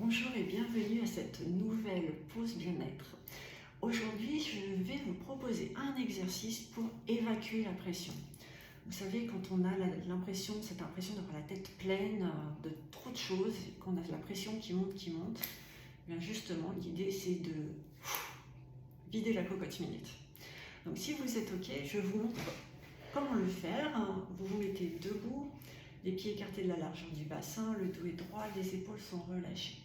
Bonjour et bienvenue à cette nouvelle pause bien-être. Aujourd'hui, je vais vous proposer un exercice pour évacuer la pression. Vous savez, quand on a cette impression d'avoir la tête pleine de trop de choses, qu'on a la pression qui monte, eh bien justement, l'idée c'est de vider la cocotte minute. Donc si vous êtes OK, je vous montre comment le faire. Vous vous mettez debout, les pieds écartés de la largeur du bassin, le dos est droit, les épaules sont relâchées.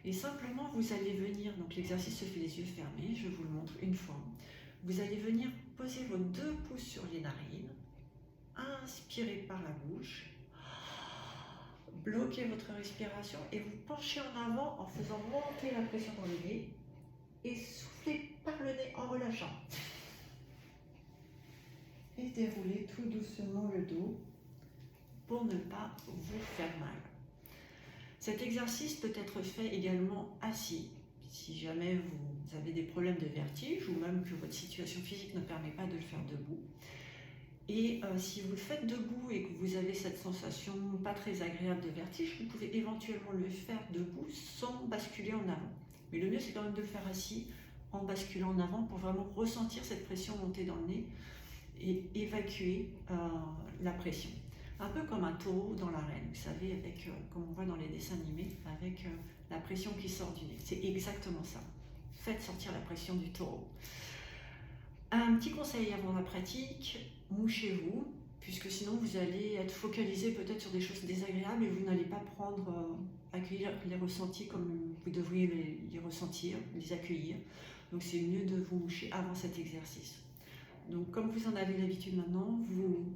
Et simplement, vous allez venir, donc l'exercice se fait les yeux fermés, je vous le montre une fois. Vous allez venir poser vos 2 pouces sur les narines, inspirez par la bouche, bloquez votre respiration et vous penchez en avant en faisant monter la pression dans le nez et soufflez par le nez en relâchant. Et déroulez tout doucement le dos pour ne pas vous faire mal. Cet exercice peut être fait également assis, si jamais vous avez des problèmes de vertige ou même que votre situation physique ne permet pas de le faire debout. Et si vous le faites debout et que vous avez cette sensation pas très agréable de vertige, vous pouvez éventuellement le faire debout sans basculer en avant. Mais le mieux c'est quand même de le faire assis en basculant en avant pour vraiment ressentir cette pression monter dans le nez et évacuer la pression. Un peu comme un taureau dans l'arène, vous savez, avec, comme on voit dans les dessins animés, avec la pression qui sort du nez. C'est exactement ça. Faites sortir la pression du taureau. Un petit conseil avant la pratique, mouchez-vous, puisque sinon vous allez être focalisé peut-être sur des choses désagréables et vous n'allez pas accueillir les ressentis comme vous devriez les ressentir, les accueillir. Donc c'est mieux de vous moucher avant cet exercice. Donc comme vous en avez l'habitude maintenant, vous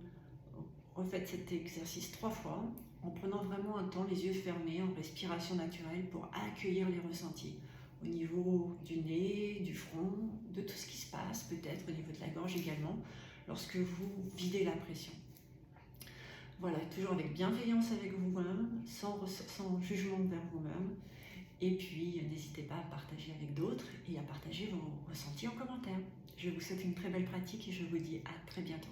refaites cet exercice 3 fois en prenant vraiment un temps, les yeux fermés, en respiration naturelle pour accueillir les ressentis au niveau du nez, du front, de tout ce qui se passe, peut-être au niveau de la gorge également, lorsque vous videz la pression. Voilà, toujours avec bienveillance avec vous-même, sans jugement envers vous-même. Et puis, n'hésitez pas à partager avec d'autres et à partager vos ressentis en commentaire. Je vous souhaite une très belle pratique et je vous dis à très bientôt.